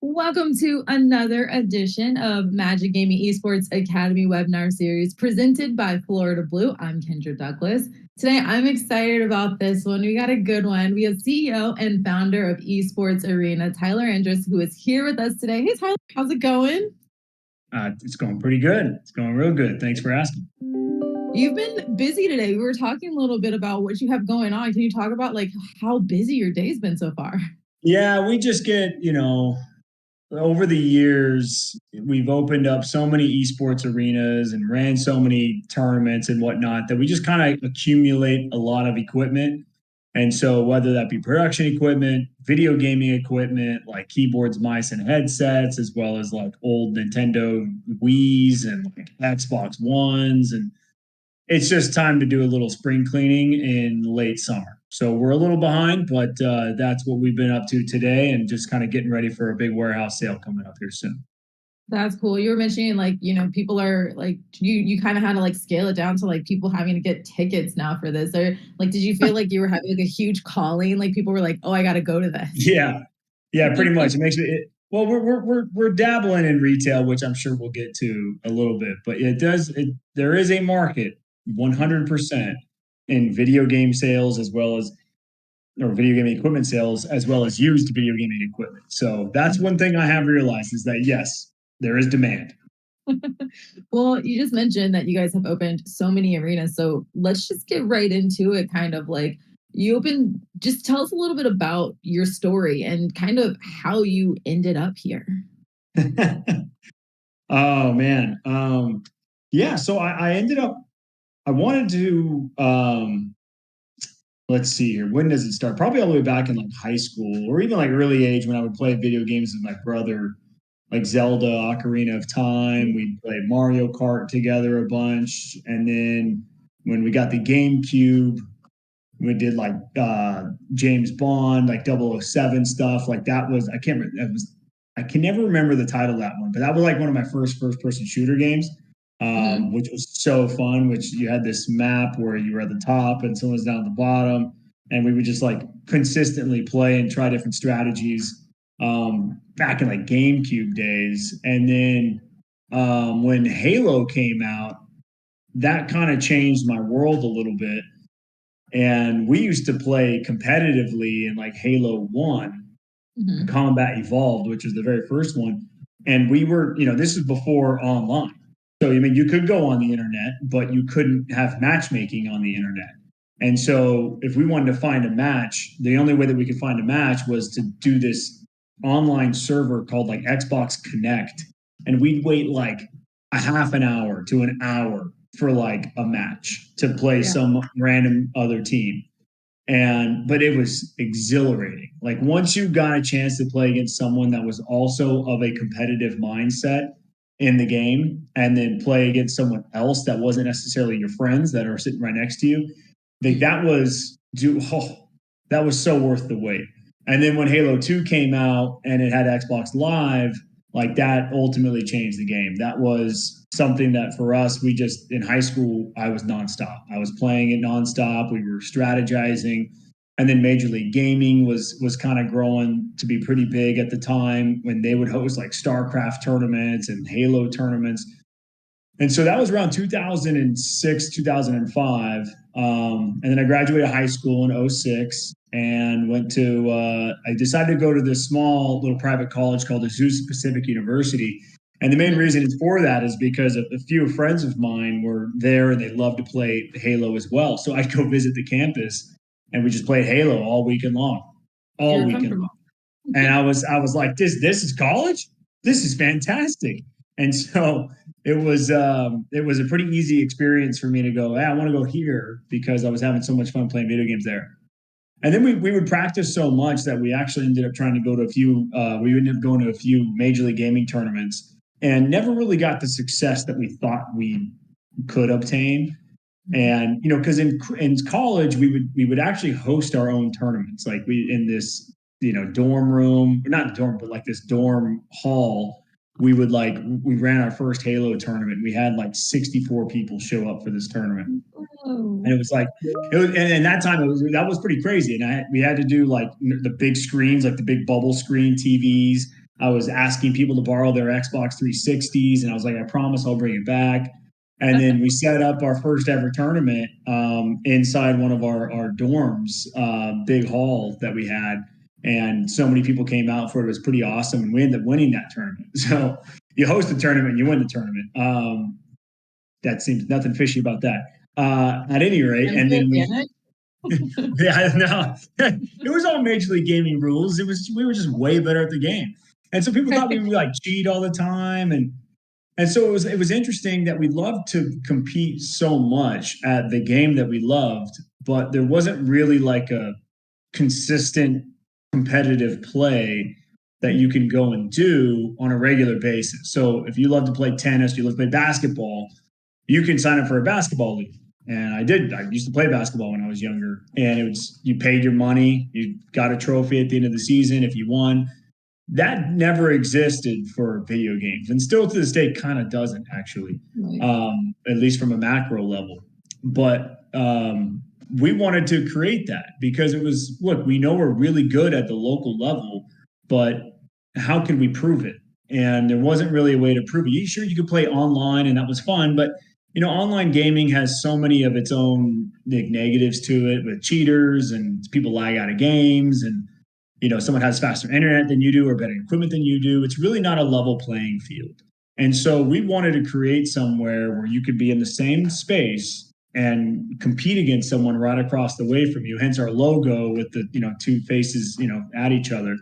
Welcome to another edition of Magic Gaming Esports Academy webinar series presented by Florida Blue. I'm Kendra Douglas. Today, I'm excited about this one. We got a good one. We have CEO and founder of Esports Arena, Tyler Endres, who is here with us today. Hey, Tyler, how's it going? It's going pretty good. It's going real good. Thanks for asking. You've been busy today. We were talking a little bit about what you have going on. Can you talk about how busy your day's been so far? Yeah, we just get, over the years, we've opened up so many esports arenas and ran so many tournaments and whatnot that we just kind of accumulate a lot of equipment. And so whether that be production equipment, video gaming equipment, like keyboards, mice, and headsets, as well as like old Nintendo Wii's and like Xbox Ones, and it's just time to do a little spring cleaning in late summer. So we're a little behind, but that's what we've been up to today and just kind of getting ready for a big warehouse sale coming up here soon. That's cool. You were mentioning people are you kind of had to scale it down to people having to get tickets now for this. Or did you feel like you were having a huge calling? Like people were like, "Oh, I got to go to this." Yeah, pretty much. It makes me. Well, we're dabbling in retail, which I'm sure we'll get to a little bit, but there is a market 100% in video game sales or video gaming equipment sales as well as used video gaming equipment. So that's one thing I have realized is that yes, there is demand. Well, you just mentioned that you guys have opened so many arenas. So let's just get right into it. Just tell us a little bit about your story and kind of how you ended up here. Oh man. Yeah. So I wanted to, let's see here. When does it start? Probably all the way back in high school or even early age when I would play video games with my brother, like Zelda, Ocarina of Time. We'd play Mario Kart together a bunch. And then when we got the GameCube, we did James Bond, 007 stuff. I can never remember the title of that one, but that was one of my first person shooter games. Which was so fun, which you had this map where you were at the top and someone was down at the bottom. And we would just consistently play and try different strategies back in GameCube days. And then when Halo came out, that kind of changed my world a little bit. And we used to play competitively in Halo 1, Combat Evolved, which was the very first one. And we were, this is before online. So, you could go on the internet, but you couldn't have matchmaking on the internet. And so if we wanted to find a match, the only way that we could find a match was to do this online server called Xbox Connect. And we'd wait a half an hour to an hour for a match to play some random other team. But it was exhilarating. Once you got a chance to play against someone that was also of a competitive mindset in the game and then play against someone else that wasn't necessarily your friends that are sitting right next to you, that was so worth the wait. And then when Halo 2 came out and it had Xbox Live, that ultimately changed the game. That was something that for us, we just, in high school, I was nonstop. I was playing it nonstop. We were strategizing. And then Major League Gaming was kind of growing to be pretty big at the time when they would host StarCraft tournaments and Halo tournaments. And so that was around 2006, 2005. And then I graduated high school in 2006 and I decided to go to this small little private college called Azusa Pacific University. And the main reason it's for that is because a few friends of mine were there and they loved to play Halo as well. So I'd go visit the campus and we just played Halo all weekend long. And I was like, this is college? This is fantastic. And so it was a pretty easy experience for me to go, hey, I want to go here because I was having so much fun playing video games there. And then we would practice so much that we actually ended up trying to go to we ended up going to a few Major League Gaming tournaments and never really got the success that we thought we could obtain. And because in college we would actually host our own tournaments, in this dorm room, not dorm, but this dorm hall. We ran our first Halo tournament. We had 64 people show up for this tournament. And it was and that time that was pretty crazy. And we had to do the big screens, the big bubble screen TVs. I was asking people to borrow their Xbox 360s, and I was like, I promise I'll bring it back. And then we set up our first ever tournament inside one of our dorms, big hall that we had. And so many people came out for it. It was pretty awesome. And we ended up winning that tournament. So you host the tournament, you win the tournament. That seems nothing fishy about that. At any rate, and then we, yeah, no, it was all Major League Gaming rules. We were just way better at the game, and so people thought we would like cheat all the time, and so it was interesting that we loved to compete so much at the game that we loved, but there wasn't really like a consistent competitive play that you can go and do on a regular basis. So if you love to play tennis, you love to play basketball, you can sign up for a basketball league. And I did. I used to play basketball when I was younger. And it was, you paid your money, you got a trophy at the end of the season if you won. That never existed for video games, and still to this day kind of doesn't actually, at least from a macro level. But we wanted to create that because it was, look, we know we're really good at the local level, but how can we prove it? And there wasn't really a way to prove it. Sure, you could play online, and that was fun, but online gaming has so many of its own negatives to it with cheaters and people lag out of games, and someone has faster internet than you do or better equipment than you do. It's really not a level playing field. And so we wanted to create somewhere where you could be in the same space and compete against someone right across the way from you. Hence our logo with the, two faces, at each other.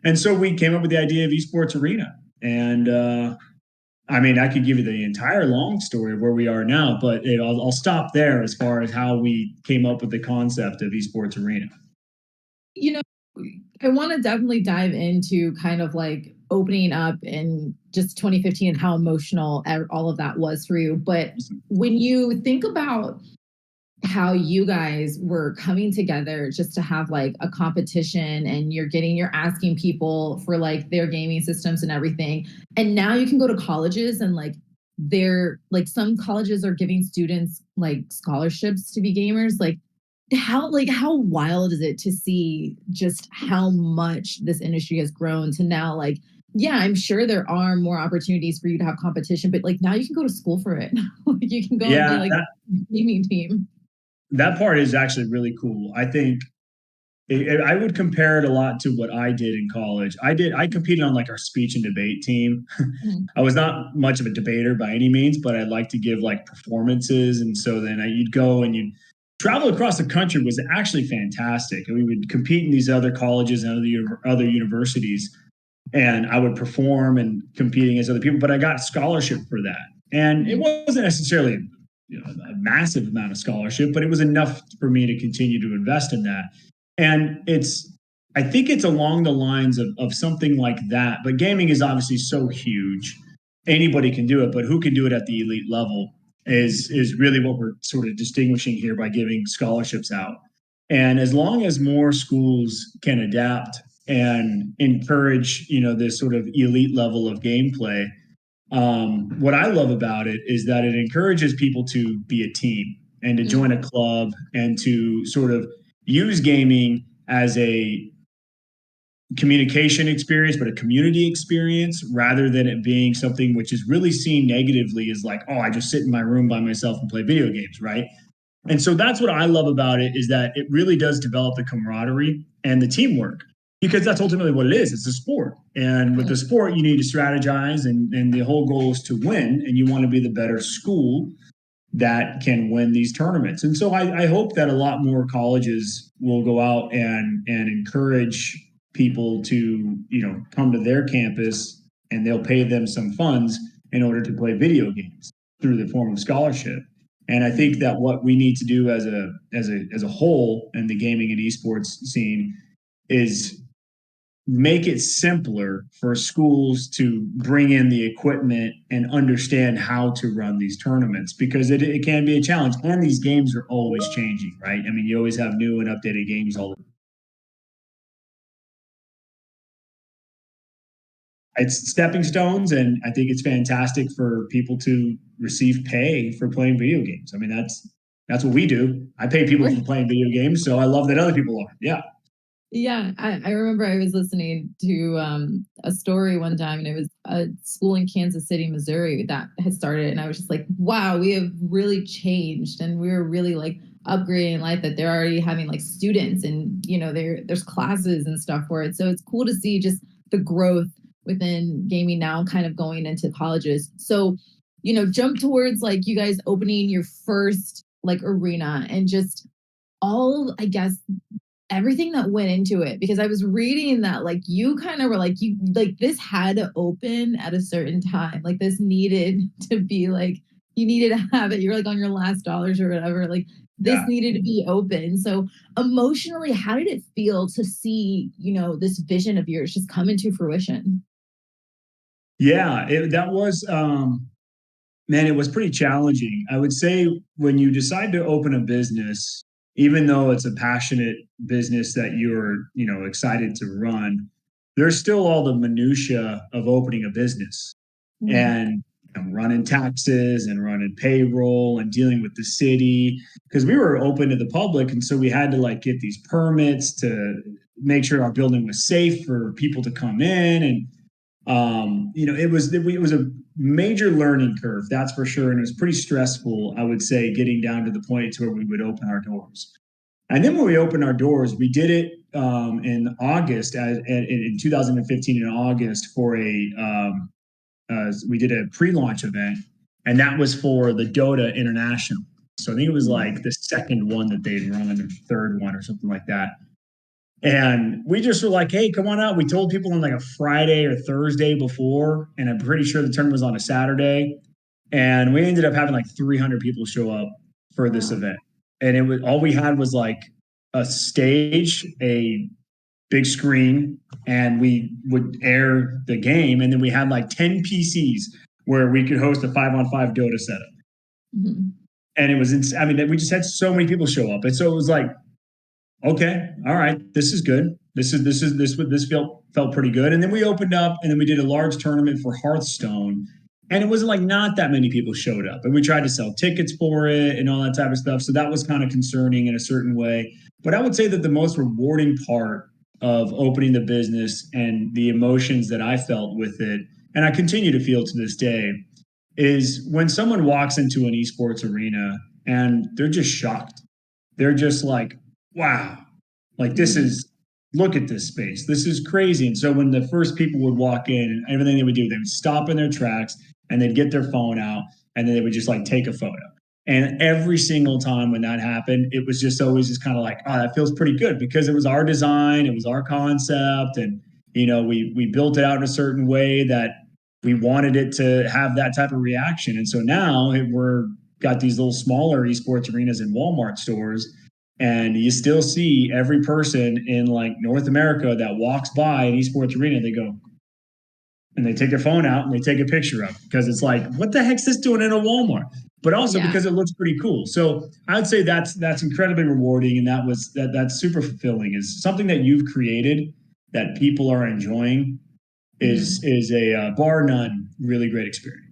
And so we came up with the idea of Esports Arena. And I could give you the entire long story of where we are now, but I'll stop there as far as how we came up with the concept of Esports Arena. I want to definitely dive into kind of like opening up in just 2015 and how emotional all of that was for you. But when you think about how you guys were coming together just to have like a competition, and you're asking people for like their gaming systems and everything, and now you can go to colleges and like some colleges are giving students like scholarships to be gamers. How wild is it to see just how much this industry has grown to now, like, yeah, I'm sure there are more opportunities for you to have competition, but like now you can go to school for it. You can go and be like a gaming team. That part is actually really cool. I think I would compare it a lot to what I did in college. I competed on like our speech and debate team. I was not much of a debater by any means, but I'd like to give like performances. And so then you'd go and you'd travel across the country. Was actually fantastic. And we would compete in these other colleges and other universities. And I would perform and compete against other people, but I got a scholarship for that. And it wasn't necessarily a massive amount of scholarship, but it was enough for me to continue to invest in that. And I think it's along the lines of something like that. But gaming is obviously so huge. Anybody can do it, but who can do it at the elite level is really what we're sort of distinguishing here by giving scholarships out. And as long as more schools can adapt and encourage, this sort of elite level of gameplay, what I love about it is that it encourages people to be a team and to join a club and to sort of use gaming as a communication experience, but a community experience, rather than it being something which is really seen negatively as like, oh, I just sit in my room by myself and play video games, right? And so that's what I love about it, is that it really does develop the camaraderie and the teamwork, because that's ultimately what it is. It's a sport. And with the sport, you need to strategize, and the whole goal is to win, and you want to be the better school that can win these tournaments. And so I hope that a lot more colleges will go out and encourage people to, come to their campus, and they'll pay them some funds in order to play video games through the form of scholarship. And I think that what we need to do as a whole in the gaming and esports scene is make it simpler for schools to bring in the equipment and understand how to run these tournaments, because it can be a challenge. And these games are always changing, right? I mean, you always have new and updated games all the time. It's stepping stones, and I think it's fantastic for people to receive pay for playing video games. I mean, that's what we do. I pay people for playing video games, so I love that other people are. Yeah. Yeah, I remember I was listening to a story one time, and it was a school in Kansas City, Missouri that had started, and I was just like, wow, we have really changed, and we were really like upgrading life. That they're already having like students, and there's classes and stuff for it. So it's cool to see just the growth within gaming now, kind of going into colleges. So jump towards like you guys opening your first like arena and just all, I guess, everything that went into it, because I was reading that like you kind of were like you like this had to open at a certain time. Like this needed to be like you needed to have it. You're like on your last dollars or whatever. Like this Yeah. needed to be open. So emotionally, how did it feel to see, this vision of yours just come into fruition? Yeah, that was man, it was pretty challenging. I would say when you decide to open a business, even though it's a passionate business that you're, excited to run, there's still all the minutia of opening a business Mhm. and running taxes and running payroll and dealing with the city because we were open to the public, and so we had to like get these permits to make sure our building was safe for people to come in. And it was a major learning curve, that's for sure, and it was pretty stressful. I would say getting down to the point to where we would open our doors, and then when we opened our doors, we did it in August, in 2015 in August for we did a pre-launch event, and that was for the Dota International. So I think it was Mhm. like the second one that they'd run, or third one, or something like that. And we just were like, hey, come on out. We told people on like a Friday or Thursday before, and I'm pretty sure the tournament was on a Saturday. And we ended up having like 300 people show up for this Wow. event. And it was all we had was like a stage, a big screen, and we would air the game. And then we had like 10 PCs where we could host a 5-on-5 Dota setup. Mhm. And it was, I mean, we just had so many people show up. And so it was like, okay, all right, this is good. This felt pretty good. And then we opened up, and then we did a large tournament for Hearthstone, and it was like not that many people showed up, and we tried to sell tickets for it and all that type of stuff. So that was kind of concerning in a certain way. But I would say that the most rewarding part of opening the business and the emotions that I felt with it, and I continue to feel to this day, is when someone walks into an esports arena and they're just shocked. They're just like, wow, like this Mhm. is, look at this space. This is crazy. And so when the first people would walk in, and everything they would do, they would stop in their tracks and they'd get their phone out, and then they would just like take a photo. And every single time when that happened, it was just always just kind of like, oh, that feels pretty good because it was our design, it was our concept, and we built it out in a certain way that we wanted it to have that type of reaction. And so now we're got these little smaller esports arenas in Walmart stores, and you still see every person in like North America that walks by an esports arena, they go and they take their phone out and they take a picture of it because it's like, what the heck's this doing in a Walmart? But also Yeah. because it looks pretty cool. So I'd say that's incredibly rewarding, and that's super fulfilling. Is something that you've created that people are enjoying Mhm. is a bar none really great experience.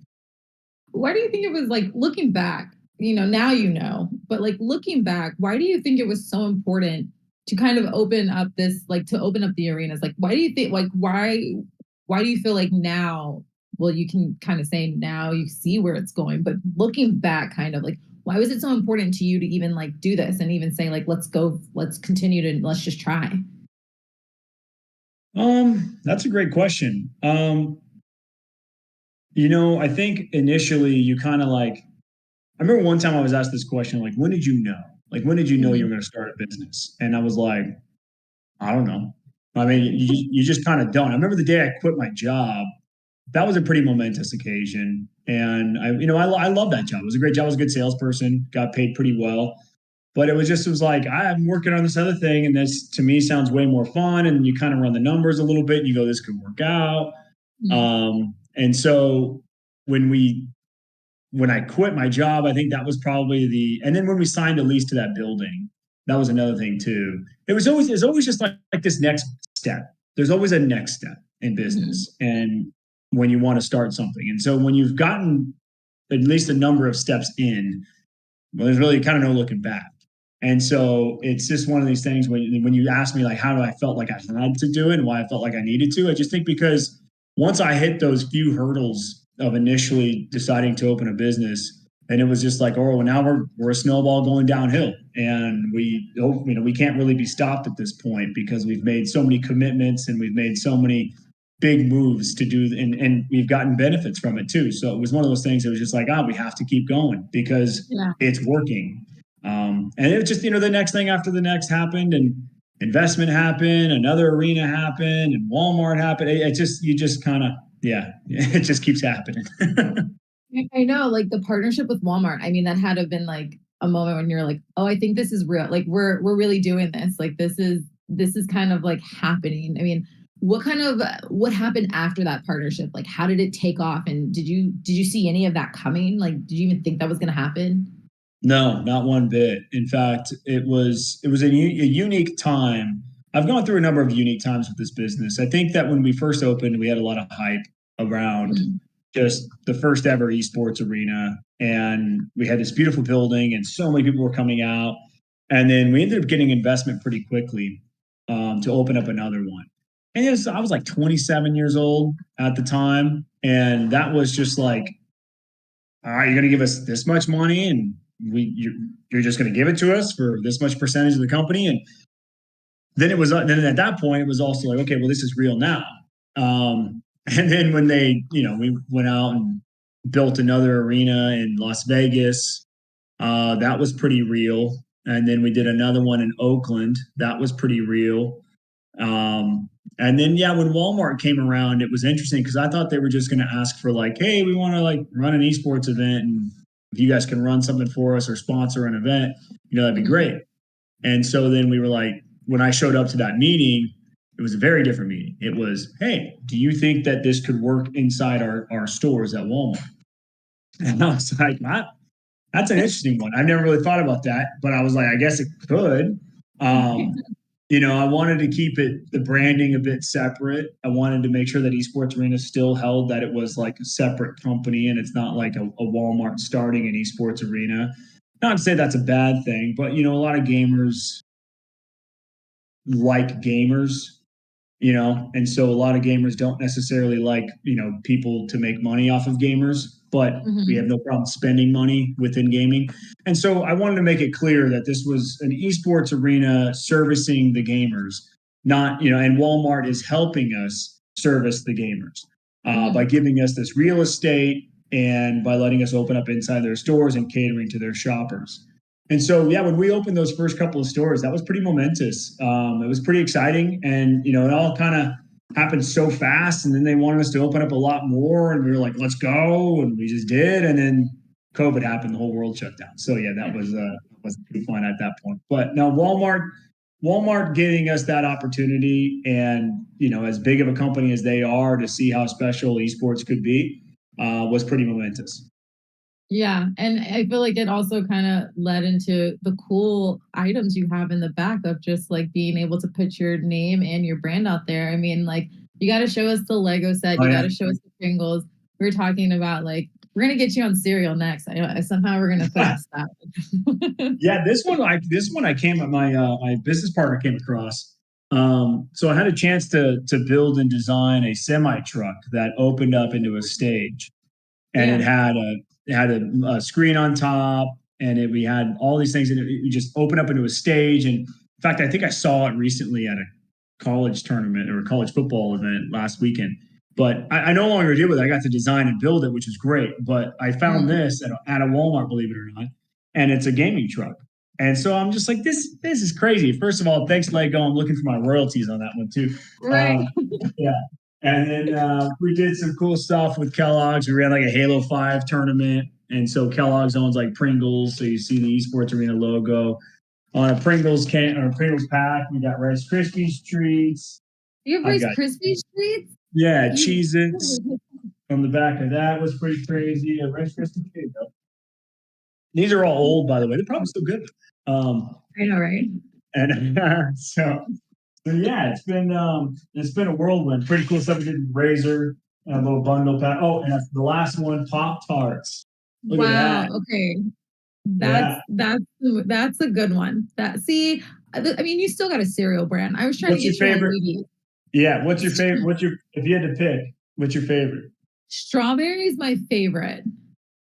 Why do you think it was like looking back, now but like looking back, why do you think it was so important to kind of open up this, like to open up the arenas? Like, why do you think, like, why do you feel like now, well, you can kind of say now you see where it's going, but looking back, kind of like, why was it so important to you to even like do this and even say, like, let's go, let's continue to, let's just try? That's a great question. I think initially you kind of like, I remember one time I was asked this question, like, when did you know? Like, when did you know you were Mhm. going to start a business? And I was like, I don't know. I mean, you just kind of don't. I remember the day I quit my job. That was a pretty momentous occasion. And I love that job. It was a great job. I was a good salesperson, got paid pretty well. But it was like, I'm working on this other thing. And this to me sounds way more fun. And you kind of run the numbers a little bit and you go, this could work out. Mhm. And so when we when I quit my job, I think that was probably and then when we signed a lease to that building, that was another thing too. There's always just like this next step. There's always a next step in Mhm. business. And when you want to start something. And so when you've gotten at least a number of steps in, well, there's really kind of no looking back. And so it's just one of these things when you ask me like how do I felt like I had to do it and why I felt like I needed to, I just think because once I hit those few hurdles of initially deciding to open a business, and it was just like, oh, well, now we're a snowball going downhill, and we can't really be stopped at this point because we've made so many commitments and we've made so many big moves to do, and we've gotten benefits from it too. So it was one of those things that was just like, we have to keep going because it's working. And it was just, the next thing after the next happened, and investment happened, another arena happened, and Walmart happened. It just, you just kind of, it just keeps happening. I know, like the partnership with Walmart. I mean, that had to have been like a moment when you're like, oh, I think this is real. Like we're really doing this. Like this is kind of like happening. I mean, what happened after that partnership? Like how did it take off? And did you see any of that coming? Like, did you even think that was gonna happen? No, not one bit. In fact, it was a unique time. I've gone through a number of unique times with this business. I think that when we first opened, we had a lot of hype around just the first ever esports arena, and we had this beautiful building, and so many people were coming out. And then we ended up getting investment pretty quickly to open up another one. And I was like 27 years old at the time, and that was just like, all right, you're going to give us this much money, and you're just going to give it to us for this much percentage of the company. And then at that point, it was also like, okay, well, this is real now. And then when we went out and built another arena in Las Vegas, that was pretty real. And then we did another one in Oakland. That was pretty real. And then, when Walmart came around, it was interesting because I thought they were just going to ask for like, hey, we want to like run an esports event, and if you guys can run something for us or sponsor an event, that'd be great. And so then we were like, when I showed up to that meeting, it was a very different meeting. It was, hey, do you think that this could work inside our stores at Walmart? And I was like, that's an interesting one. I've never really thought about that, but I was like, I guess it could. I wanted to keep the branding a bit separate. I wanted to make sure that Esports Arena still held that it was like a separate company and it's not like a Walmart starting an Esports Arena. Not to say that's a bad thing, but a lot of gamers like gamers, and so a lot of gamers don't necessarily like, people to make money off of gamers, but we have no problem spending money within gaming. And so I wanted to make it clear that this was an esports arena servicing the gamers, not, and Walmart is helping us service the gamers by giving us this real estate and by letting us open up inside their stores and catering to their shoppers. And so, when we opened those first couple of stores, that was pretty momentous. It was pretty exciting. And, it all kind of happened so fast. And then they wanted us to open up a lot more. And we were like, let's go. And we just did. And then COVID happened. The whole world shut down. So, that was pretty fun at that point. But now Walmart giving us that opportunity and, as big of a company as they are, to see how special esports could be was pretty momentous. Yeah. And I feel like it also kind of led into the cool items you have in the back of just like being able to put your name and your brand out there. I mean, like you got to show us the Lego set. You got to show us the Pringles. We were talking about like, we're going to get you on cereal next. Somehow we're going to fast that. This one I came at my business partner came across. So I had a chance to build and design a semi truck that opened up into a stage, and it had a screen on top, and we had all these things, and it just opened up into a stage. And in fact, I think I saw it recently at a college tournament or a college football event last weekend. But I no longer deal with it. I got to design and build it, which was great. But I found this at a Walmart, believe it or not, and it's a gaming truck. And so I'm just like, this is crazy. First of all, thanks, Lego. I'm looking for my royalties on that one too. Right. Yeah. And then we did some cool stuff with Kellogg's. We ran like a Halo 5 tournament. And so Kellogg's owns like Pringles. So you see the Esports Arena logo on a Pringles can or a Pringles pack. We got Rice Krispies treats. You have Rice Krispies treats? Yeah, Cheez-Its on the back of that was pretty crazy. Rice Krispies treats. These are all old, by the way. They're probably still good. I know, right? And so yeah, it's been a whirlwind. Pretty cool stuff. We did Razor, a little bundle pack. Oh, and the last one, Pop Tarts. Wow. Okay. That's Yeah. that's a good one. I mean, you still got a cereal brand. I was trying to What's your get you on favorite? maybe Yeah. What's your favorite? If you had to pick, what's your favorite? strawberry is my favorite.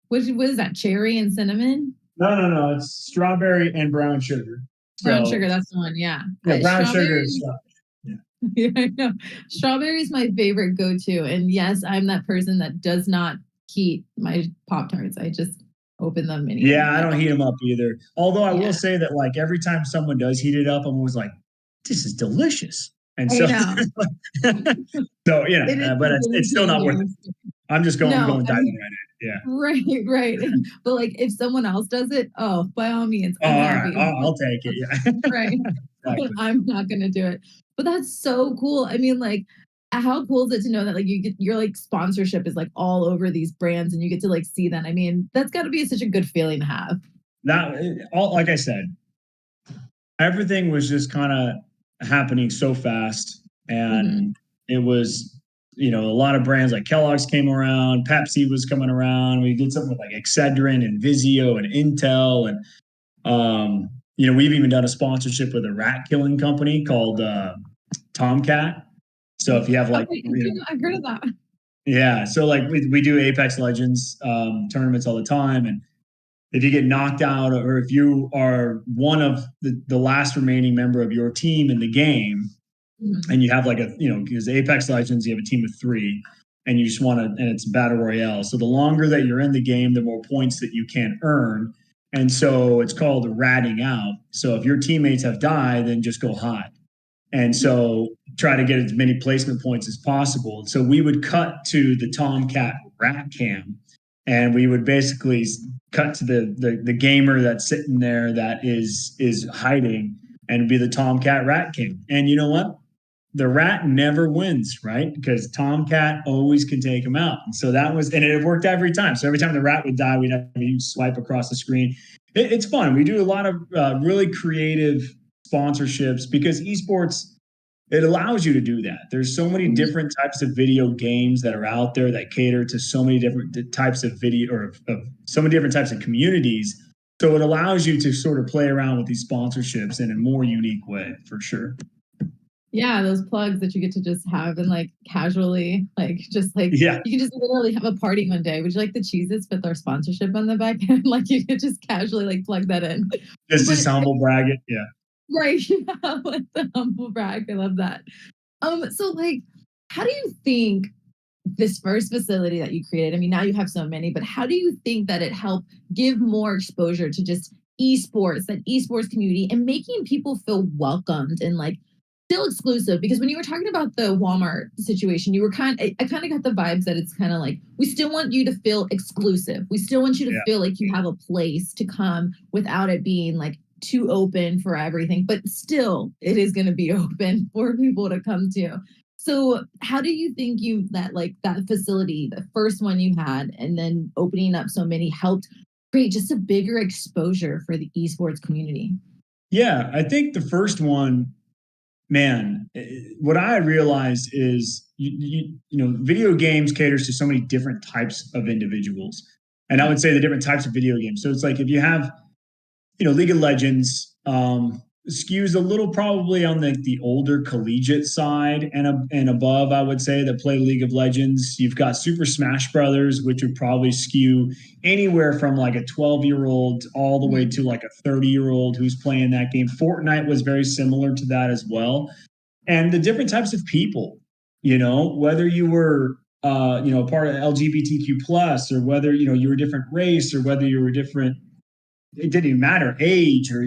What is that? Cherry and cinnamon? No. It's strawberry and brown sugar. Brown So sugar, that's the one. Yeah. yeah, brown sugar Strawberry. is yeah. Yeah, I know. Strawberry is my favorite go-to. And yes, I'm that person that does not heat my Pop Tarts. I just open them and eat them. Yeah, I I don't don't. heat them up either. Although I will Yeah, say that like every time someone does heat it up, I'm always like, this is delicious. And I so, know. so It is but a it's game still not worth changer. it. I'm No, going I diving mean, right in. Yeah. right, right. But like if someone else does it, oh, by all means, Oh, I'm all right. happy. I'll take it. Yeah. Right. Exactly. I'm not gonna do it. But that's so cool. I mean, like, how cool is it to know that like your like sponsorship is like all over these brands and you get to like see them? I mean, that's got to be such a good feeling to have. That all like I said, everything was just kind of happening so fast, Hmm. and it was a lot of brands like Kellogg's came around, Pepsi was coming around. We did something with like Excedrin and Vizio and Intel, and we've even done a sponsorship with a rat killing company called Tomcat. So if you have like Okay, I've heard of that. yeah, so like we do Apex Legends tournaments all the time, and if you get knocked out or if you are one of the last remaining member of your team in the game Mhm. and you have like because Apex Legends, you have a team of 3 and you just want to, and it's battle royale. So the longer that you're in the game, the more points that you can earn. And so it's called ratting out. So if your teammates have died, then just go hide. And so try to get as many placement points as possible. So we would cut to the Tomcat rat cam, and we would basically cut to the gamer that's sitting there that is hiding, and be the Tomcat rat cam. And you know what? The rat never wins, right? Because Tomcat always can take him out. And so that was, and it worked every time. So every time the rat would die, we'd have a huge swipe across the screen. It's fun. We do a lot of really creative sponsorships because esports, it allows you to do that. There's so many different types of video games that are out there that cater to so many different types of video or of so many different types of communities. So it allows you to sort of play around with these sponsorships in a more unique way, for sure. Yeah, those plugs that you get to just have and like casually, like just like Yeah, you can just literally have a party one day. Would you like the cheeses with our sponsorship on the back end? Like you could just casually like plug that in. just But humble brag it. Yeah. right, yeah, with the humble brag. I love that. So like, how do you think this first facility that you created? I mean, now you have so many, but how do you think that it helped give more exposure to just esports, that esports community, and making people feel welcomed and like still exclusive? Because when you were talking about the Walmart situation, you were I kind of got the vibes that it's kind of like we still want you to feel exclusive. We still want you to Yeah. feel like you have a place to come without it being like too open for everything, but still it is going to be open for people to come to. So, how do you think that like that facility, the first one you had, and then opening up so many helped create just a bigger exposure for the esports community? Yeah. I think the first one, man, what I realized is video games caters to so many different types of individuals. And I would say the different types of video games. So it's like if you have League of Legends skews a little probably on the older collegiate side and above, I would say, that play League of Legends. You've got Super Smash Brothers, which would probably skew anywhere from like a 12-year-old all the way Mhm. to like a 30-year-old who's playing that game. Fortnite was very similar to that as well. And the different types of people, whether you were part of LGBTQ plus, or whether you were a different race, or whether you were different, it didn't even matter, age, or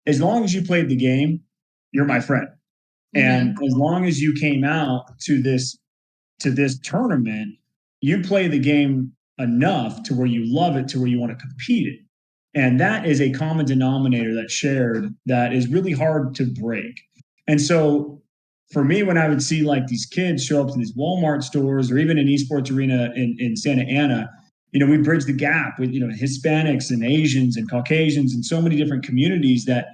as long as you played the game, you're my friend. And Mhm. as long as you came out to this tournament, you play the game enough to where you love it, to where you want to compete it. And that is a common denominator that's shared that is really hard to break. And so for me, when I would see like these kids show up in these Walmart stores or even an esports arena in Santa Ana, we bridge the gap with Hispanics and Asians and Caucasians and so many different communities that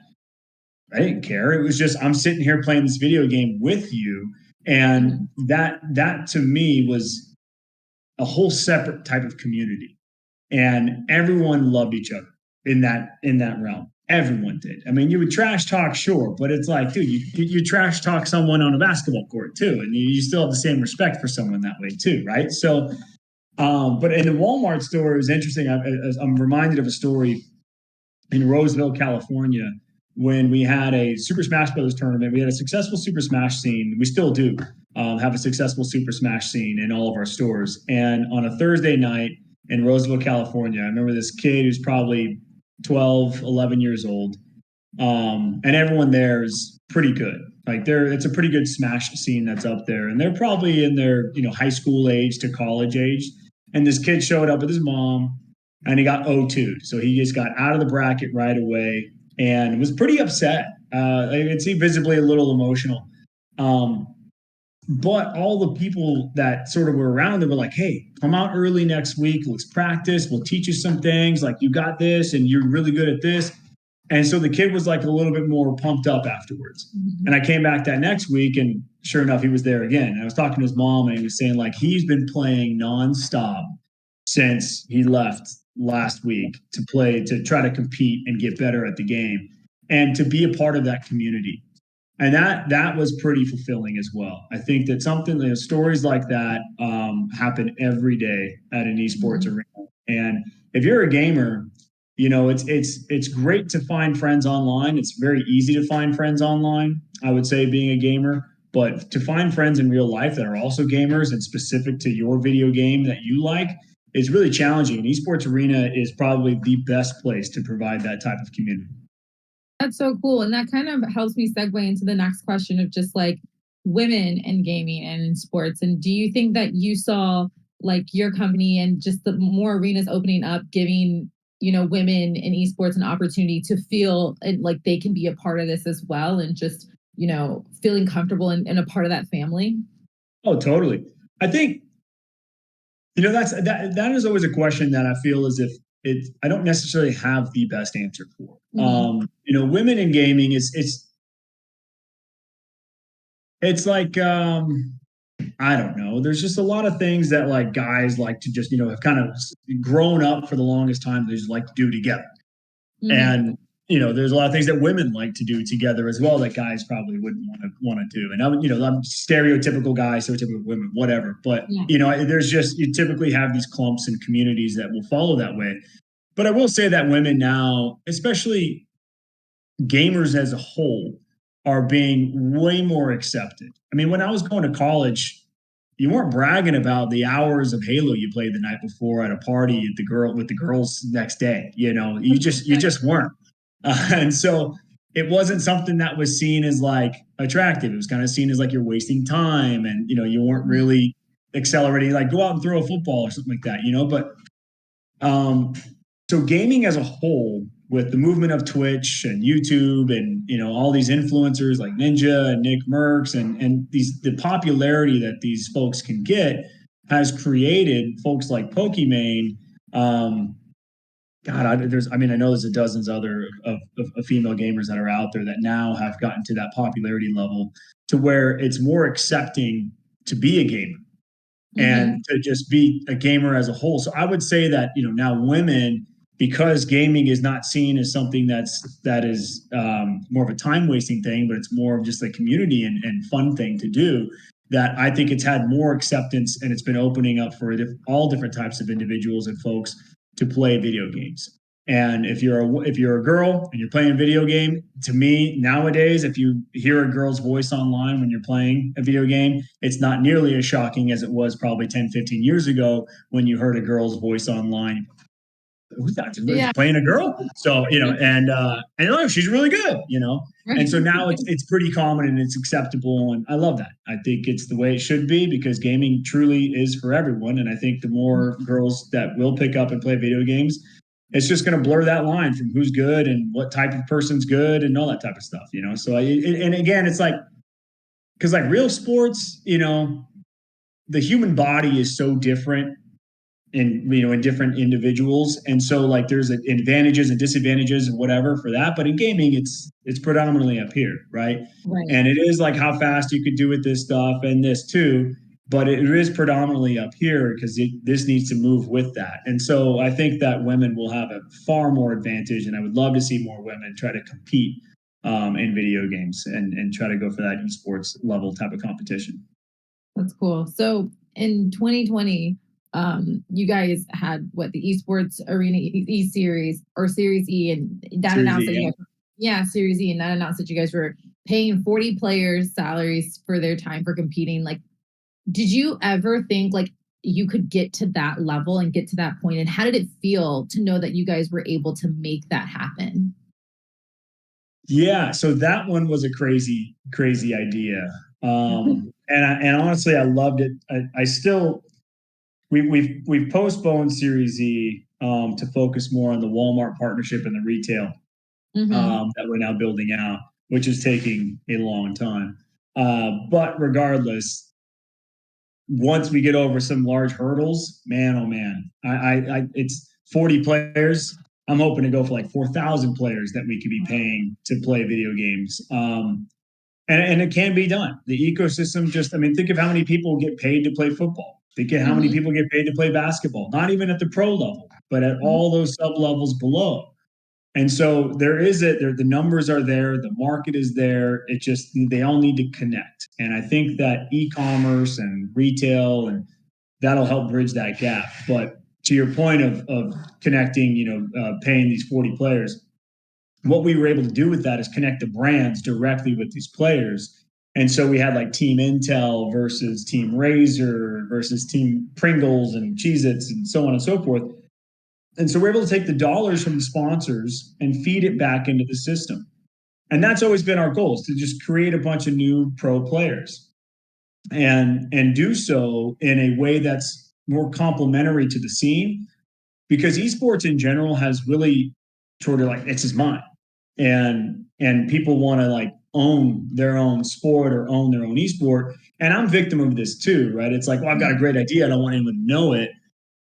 I didn't care. It was just I'm sitting here playing this video game with you, and Mhm. that to me was a whole separate type of community. and everyone loved each other in that realm. Everyone did. I mean, you would trash talk, sure, but it's like, dude, you trash talk someone on a basketball court too, and you still have the same respect for someone that way too, right? So, but in the Walmart store, it was interesting. I'm reminded of a story in Roseville, California, when we had a Super Smash Brothers tournament. We had a successful Super Smash scene. We still do have a successful Super Smash scene in all of our stores. And on a Thursday night in Roseville, California, I remember this kid who's probably 12, 11 years old. And everyone there is pretty good. Like it's a pretty good Smash scene that's up there. And they're probably in their, high school age to college age. And this kid showed up with his mom and he got O2'd. So he just got out of the bracket right away and was pretty upset. I could see visibly a little emotional. But all the people that sort of were around, they were like, hey, come out early next week. Let's practice. We'll teach you some things. Like, you got this and you're really good at this. And so the kid was like a little bit more pumped up afterwards. Mm-hmm. And I came back that next week and sure enough, he was there again. And I was talking to his mom and he was saying like he's been playing nonstop since he left last week to try to compete and get better at the game and to be a part of that community. And that was pretty fulfilling as well. I think that stories like that happen every day at an esports arena. And if you're a gamer, it's great to find friends online. It's very easy to find friends online, I would say, being a gamer. But to find friends in real life that are also gamers and specific to your video game that you like, it's really challenging. And Esports Arena is probably the best place to provide that type of community. That's so cool. And that kind of helps me segue into the next question of just like women in gaming and in sports. And do you think that you saw like your company and just the more arenas opening up, giving, women in esports an opportunity to feel like they can be a part of this as well and just, feeling comfortable and a part of that family? Oh, totally. I think, that is always a question that I feel as if I don't necessarily have the best answer for. Mm-hmm. Women in gaming it's like, I don't know. There's just a lot of things that like guys like to just, have kind of grown up for the longest time. They just like to do together. Mm-hmm. And, there's a lot of things that women like to do together as well that guys probably wouldn't want to do. And I'm stereotypical guys, stereotypical women, whatever. But, there's just, you typically have these clumps and communities that will follow that way. But I will say that women now, especially gamers as a whole, are being way more accepted. I mean, when I was going to college, you weren't bragging about the hours of Halo you played the night before at a party with the girls next day. You just weren't. And so it wasn't something that was seen as like attractive. It was kind of seen as like you're wasting time and, you weren't really accelerating, like go out and throw a football or something like that, But so gaming as a whole, with the movement of Twitch and YouTube and, all these influencers like Ninja and Nick Merckx and the popularity that these folks can get has created folks like Pokimane. I know there's dozens other of female gamers that are out there that now have gotten to that popularity level to where it's more accepting to be a gamer and to just be a gamer as a whole. So I would say that, now women, because gaming is not seen as something that is more of a time wasting thing, but it's more of just a community and fun thing to do, that I think it's had more acceptance and it's been opening up for all different types of individuals and folks to play video games. And if you're a girl and you're playing a video game, to me nowadays, if you hear a girl's voice online when you're playing a video game, it's not nearly as shocking as it was probably 10, 15 years ago when you heard a girl's voice online. Who's that? Playing a girl? So, and she's really good, And so now it's pretty common and it's acceptable. And I love that. I think it's the way it should be because gaming truly is for everyone. And I think the more girls that will pick up and play video games, it's just going to blur that line from who's good and what type of person's good and all that type of stuff, So, and again, it's like, because like real sports, the human body is so different in different individuals. And so like there's advantages and disadvantages and whatever for that. But in gaming, it's predominantly up here, right? And it is like how fast you could do with this stuff and this too. but it is predominantly up here because this needs to move with that. And so I think that women will have a far more advantage, and I would love to see more women try to compete in video games and try to go for that esports level type of competition. That's cool. So in 2020, you guys had what, the Esports Arena E Series or Series E, and that Series announced E, that you guys, yeah, Series E, and that announced that you guys were paying 40 players salaries for their time for competing. Like, did you ever think like you could get to that level and get to that point? And how did it feel to know that you guys were able to make that happen? Yeah, so that one was a crazy, crazy idea. And honestly, I loved it. I still we've postponed Series E to focus more on the Walmart partnership and the retail that we're now building out, which is taking a long time. But regardless, once we get over some large hurdles, man, oh man, it's 40 players. I'm hoping to go for like 4,000 players that we could be paying to play video games. And it can be done. The ecosystem just, I mean, think of how many people get paid to play football. Think of how many people get paid to play basketball, not even at the pro level, but at all those sub levels below. And so the numbers are there, the market is there. It just, they all need to connect. And I think that e-commerce and retail, and that'll help bridge that gap. But to your point of connecting, paying these 40 players, what we were able to do with that is connect the brands directly with these players. And so we had like Team Intel versus Team Razor versus Team Pringles and Cheez-Its and so on and so forth. And so we're able to take the dollars from the sponsors and feed it back into the system. And that's always been our goal, is to just create a bunch of new pro players and do so in a way that's more complementary to the scene, because esports in general has really sort of like, it's just mine. And people want to like own their own sport or own their own esport. And I'm victim of this too, right? It's like, well, I've got a great idea. I don't want anyone to know it.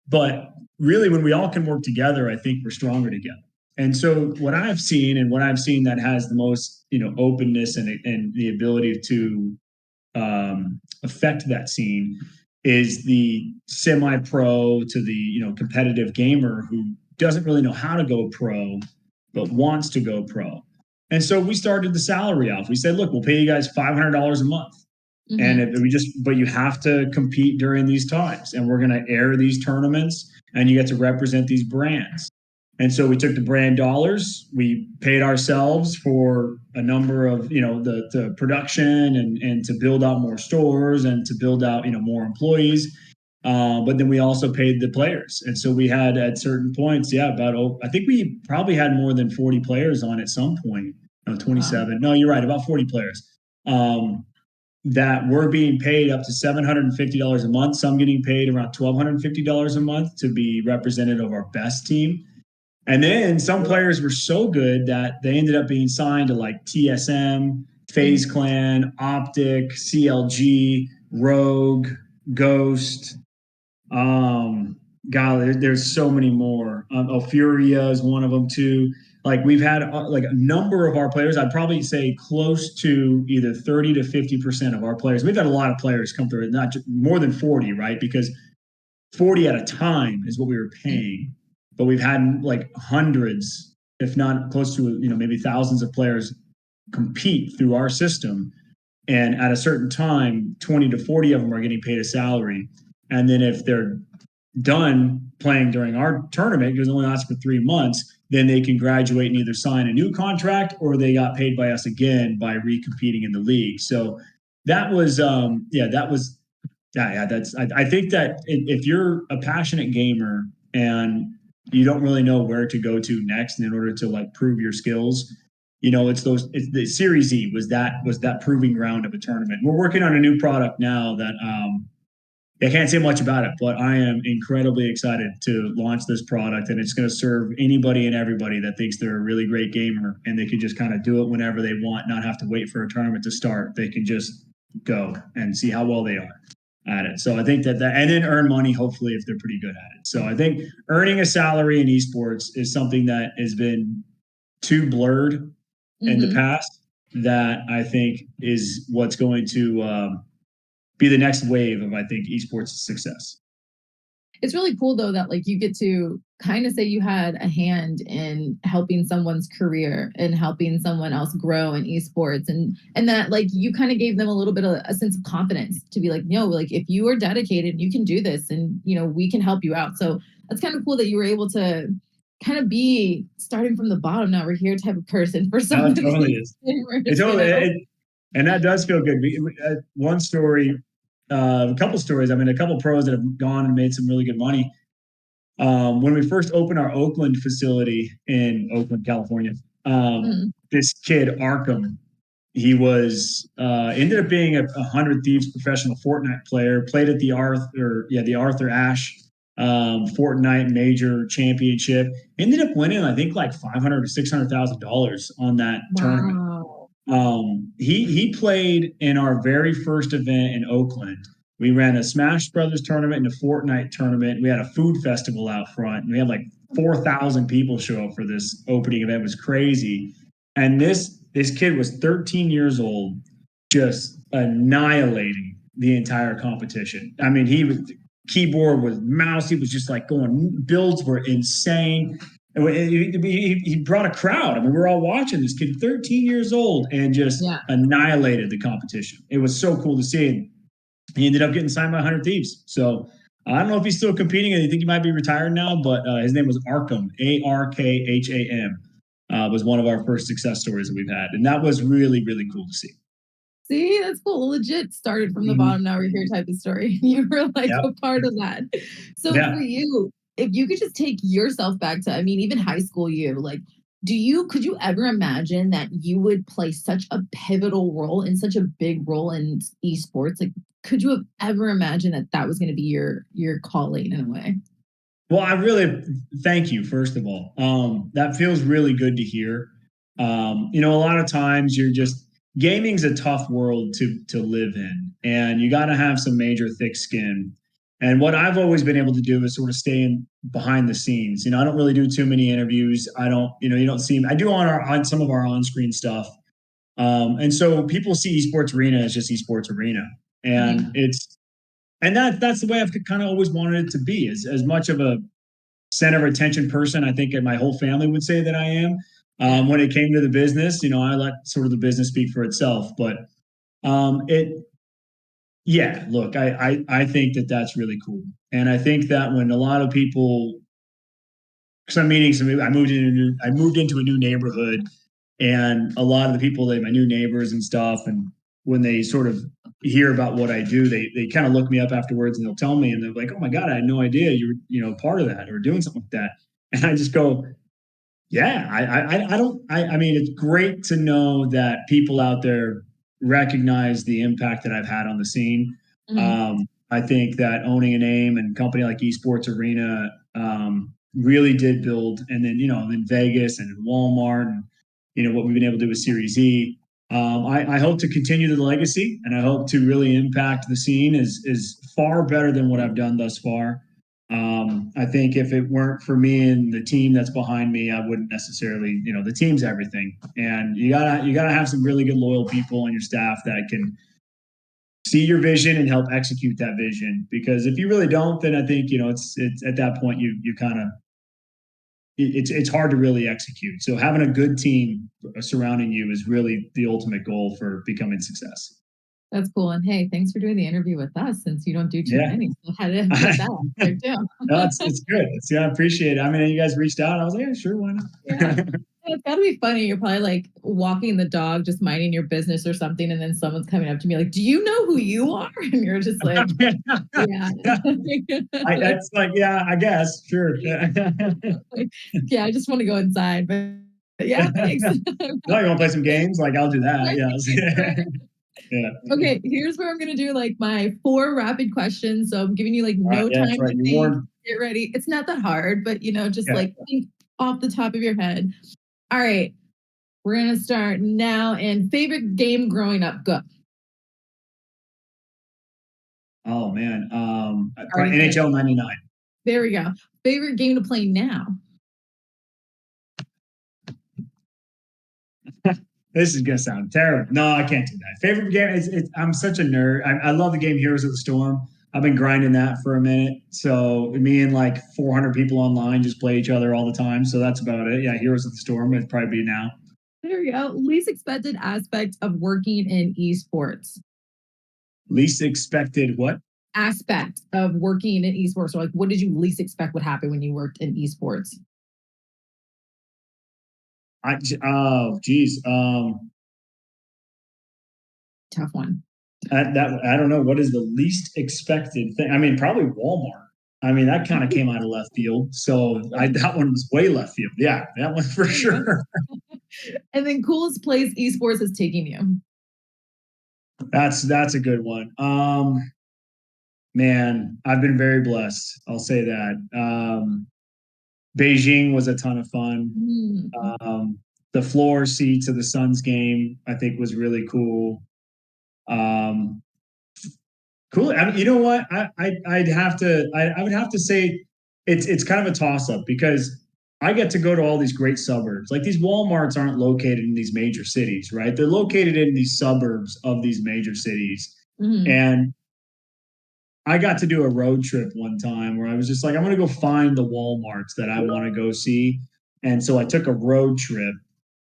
But really, when we all can work together, I think we're stronger together. And so what I've seen that has the most, openness and the ability to affect that scene is the semi-pro to the, competitive gamer who doesn't really know how to go pro, but wants to go pro. And so we started the salary off. We said, look, we'll pay you guys $500 a month. And but you have to compete during these times, and we're going to air these tournaments, and you get to represent these brands. And so we took the brand dollars, we paid ourselves for a number of, the production and to build out more stores and to build out, more employees. But then we also paid the players. And so we had at certain points, I think we probably had more than 40 players on at some point. No, 27. Wow. No, you're right, about 40 players. That were being paid up to $750 a month, some getting paid around $1,250 a month to be representative of our best team. And then some players were so good that they ended up being signed to like TSM, FaZe Clan, Optic, CLG, Rogue, Ghost. There's so many more. Furia is one of them too. Like we've had like a number of our players, I'd probably say close to either 30 to 50% of our players. We've had a lot of players come through, not just, more than 40, right? Because 40 at a time is what we were paying. But we've had like hundreds, if not close to, maybe thousands of players compete through our system. And at a certain time, 20 to 40 of them are getting paid a salary. And then if they're done playing during our tournament, because it only lasts for 3 months, then they can graduate and either sign a new contract or they got paid by us again by recompeting in the league. So that was, I think that if you're a passionate gamer and you don't really know where to go to next in order to like prove your skills, it's the Series E was that proving ground of a tournament. We're working on a new product now that, I can't say much about it, but I am incredibly excited to launch this product, and it's going to serve anybody and everybody that thinks they're a really great gamer and they can just kind of do it whenever they want, not have to wait for a tournament to start. They can just go and see how well they are at it. So I think that and then earn money, hopefully, if they're pretty good at it. So I think earning a salary in esports is something that has been too blurred in the past, that I think is what's going to be the next wave of, I think, esports success. It's really cool though that like you get to kind of say you had a hand in helping someone's career and helping someone else grow in esports, and that like you kind of gave them a little bit of a sense of confidence to be like, no, like if you are dedicated, you can do this, and we can help you out. So that's kind of cool that you were able to kind of be starting from the bottom. Now we're here type of person for some No, of it totally these is. gamers, It totally, and that does feel good. One story, a couple stories. I mean, a couple pros that have gone and made some really good money. When we first opened our Oakland facility in Oakland, California, this kid Arkham, he was ended up being a 100 Thieves professional Fortnite player. Played at the Arthur Ashe Fortnite Major Championship. Ended up winning, I think, like $500,000 to $600,000 on that tournament. He played in our very first event in Oakland. We ran a Smash Brothers tournament and a Fortnite tournament. We had a food festival out front, and we had like 4,000 people show up for this opening event. It was crazy. And this kid was 13 years old, just annihilating the entire competition. I mean, he was keyboard with mouse. He was just like going. Builds were insane. He brought a crowd. I mean, we were all watching this kid, 13 years old, and just annihilated the competition. It was so cool to see. And he ended up getting signed by 100 Thieves. So I don't know if he's still competing. I think he might be retired now, but his name was Arkham, Arkham. Was one of our first success stories that we've had. And that was really, really cool to see. See, that's cool. Legit started from the bottom, now we're here type of story. You were like a part of that. So for you, if you could just take yourself back to, I mean, even high school you, like, could you ever imagine that you would play such a pivotal role in such a big role in esports? Like, could you have ever imagined that that was going to be your calling in a way? Well, I really thank you, first of all. That feels really good to hear. A lot of times gaming's a tough world to live in, and you got to have some major thick skin. And what I've always been able to do is sort of stay in behind the scenes. I don't really do too many interviews. I don't, you don't see me. I do on some of our on-screen stuff. And so people see Esports Arena as just Esports Arena. And that's the way I've kind of always wanted it to be, as much of a center of attention person. I think my whole family would say that I am. When it came to the business, I let sort of the business speak for itself. But look, I think that's really cool. And I think that when a lot of people, because I'm meeting I moved into a new neighborhood, and a lot of the people, my new neighbors and stuff, and when they sort of hear about what I do, they kind of look me up afterwards and they'll tell me, and they're like, "Oh my God, I had no idea you were part of that or doing something like that." And I just go, "Yeah, I mean, it's great to know that people out there recognize the impact that I've had on the scene." I think that owning a name and company like Esports Arena really did build, and then in Vegas and in Walmart, and what we've been able to do with Series E. I hope to continue the legacy, and I hope to really impact the scene is far better than what I've done thus far. I think if it weren't for me and the team that's behind me, I wouldn't necessarily, the team's everything. And you gotta have some really good, loyal people on your staff that can see your vision and help execute that vision. Because if you really don't, then I think, it's at that point you kind of, it's hard to really execute. So having a good team surrounding you is really the ultimate goal for becoming success. That's cool. And hey, thanks for doing the interview with us, since you don't do too many. So how did get that out there too? No, it's good. I appreciate it. I mean, you guys reached out. I was like, yeah, sure, why not? It's gotta be funny. You're probably like walking the dog, just minding your business or something, and then someone's coming up to me like, "Do you know who you are?" And you're just like, "Yeah." That's like, yeah, I guess, sure. Yeah, I just want to go inside, but yeah, thanks. No, you want to play some games? Like, I'll do that. Yes. Yeah. Okay, here's where I'm gonna do like my 4 rapid questions. So I'm giving you like no time right. to think. Get ready. It's not that hard, but just like think off the top of your head. All right, we're gonna start now. And favorite game growing up, go. Oh man, NHL '99. There we go. Favorite game to play now. This is gonna sound terrible. No, I can't do that. Favorite game? I'm such a nerd. I love the game Heroes of the Storm. I've been grinding that for a minute. So me and like 400 people online just play each other all the time. So that's about it. Yeah, Heroes of the Storm would probably be now. There you go. Least expected aspect of working in esports. Least expected what? Aspect of working in esports. So like, what did you least expect would happen when you worked in esports? Oh, geez. Tough one. I don't know what is the least expected thing. I mean, probably Walmart. I mean, that kind of came out of left field. So that one was way left field. Yeah, that one for sure. And then coolest place esports is taking you. That's a good one. Man, I've been very blessed. I'll say that. Beijing was a ton of fun. The floor seats of the Suns game, I think, was really cool. Cool. I mean, you know what? I'd have to. I would have to say it's kind of a toss up because I get to go to all these great suburbs. Like these Walmarts aren't located in these major cities, right? They're located in these suburbs of these major cities, and I got to do a road trip one time where I was just like, I'm going to go find the Walmarts that I want to go see. And so I took a road trip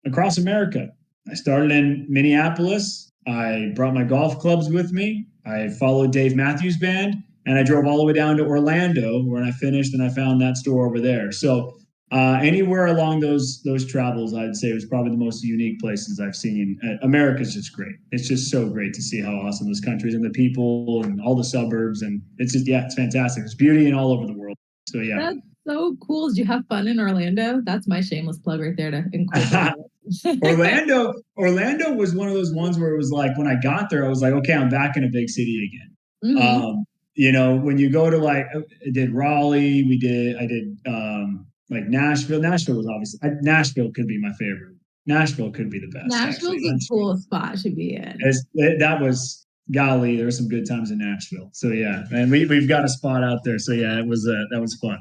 across America. I started in Minneapolis. I brought my golf clubs with me. I followed Dave Matthews Band and I drove all the way down to Orlando where I finished and I found that store over there. So anywhere along those travels, I'd say was probably the most unique places I've seen. America's just great. It's just so great to see how awesome this country is and the people and all the suburbs. And it's just, yeah, it's fantastic. There's beauty in all over the world. So, yeah. That's so cool. Did you have fun in Orlando? That's my shameless plug right there to incorporate. Orlando was one of those ones where it was like, when I got there, I was like, okay, I'm back in a big city again. You know, when you go to like, I did Raleigh, I did like Nashville. Nashville was obviously, Nashville could be my favorite. Nashville could be the best. Nashville's actually. a cool spot, should be in. That was, golly, there were some good times in Nashville. So yeah, and we've got a spot out there. So yeah, that was fun.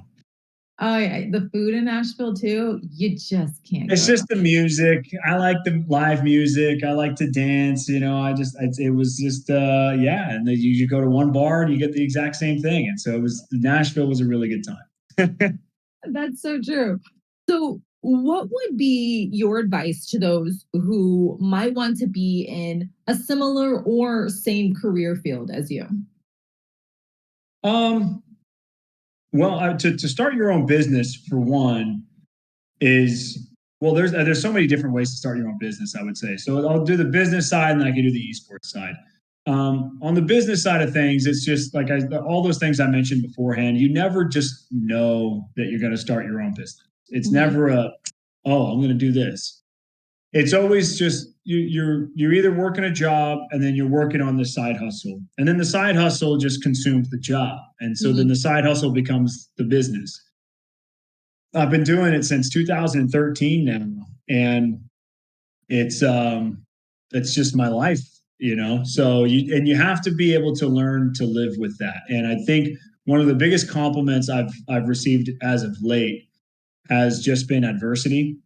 Oh yeah, the food in Nashville too. You just can't. It's just the music. I like the live music. I like to dance. You know, it was just yeah. And then you go to one bar and you get the exact same thing. And so Nashville was a really good time. That's so true. So, what would be your advice to those who might want to be in a similar or same career field as you? Well, to start your own business, for one, there's so many different ways to start your own business, I would say. So I'll do the business side, and then I can do the esports side. On the business side of things, it's just like all those things I mentioned beforehand. You never just know that you're going to start your own business. It's never I'm going to do this. It's always just you're either working a job and then you're working on the side hustle, and then the side hustle just consumes the job, and so then the side hustle becomes the business. I've been doing it since 2013 now, and it's just my life, you know. So you have to be able to learn to live with that. And I think one of the biggest compliments I've received as of late has just been adversity.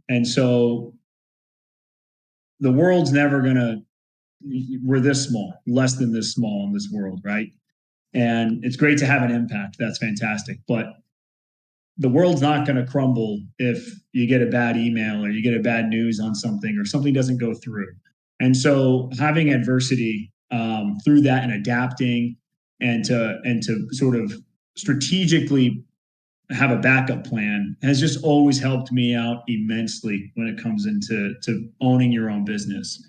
And so the world's never we're this small, less than this small in this world, right? And it's great to have an impact. That's fantastic. But the world's not going to crumble if you get a bad email or you get a bad news on something or something doesn't go through. And so having adversity through that and adapting and to sort of strategically have a backup plan has just always helped me out immensely when it comes into owning your own business.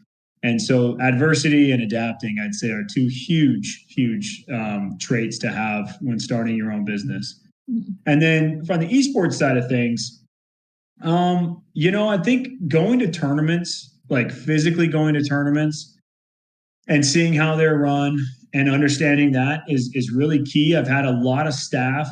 And so adversity and adapting, I'd say, are two huge traits to have when starting your own business. And then from the esports side of things, I think going to tournaments, like physically going to tournaments and seeing how they're run and understanding that is really key. I've had a lot of staff,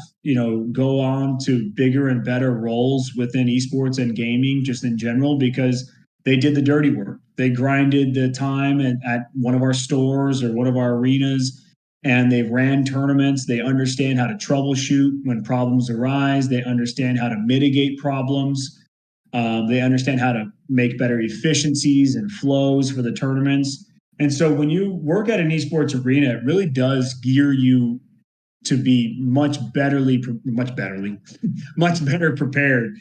go on to bigger and better roles within esports and gaming just in general because they did the dirty work. They grinded the time at one of our stores or one of our arenas, and they ran tournaments. They understand how to troubleshoot when problems arise. They understand how to mitigate problems. They understand how to make better efficiencies and flows for the tournaments. And so when you work at an esports arena, it really does gear you to be much better prepared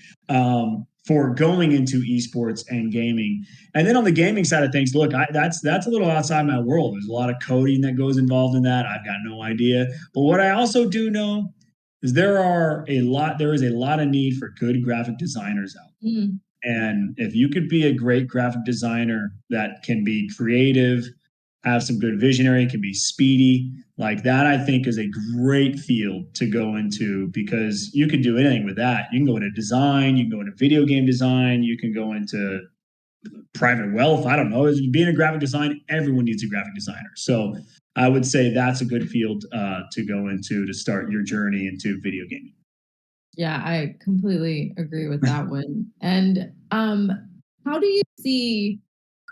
for going into esports and gaming. And then on the gaming side of things, look, that's a little outside my world. There's a lot of coding that goes involved in that. I've got no idea. But what I also do know is there is a lot of need for good graphic designers out there. Mm. And if you could be a great graphic designer that can be creative, have some good visionary, can be speedy, like that, I think is a great field to go into because you can do anything with that. You can go into design, you can go into video game design, you can go into private wealth. I don't know. Being a graphic design, everyone needs a graphic designer. So I would say that's a good field to go into to start your journey into video gaming. Yeah, I completely agree with that one. And how do you see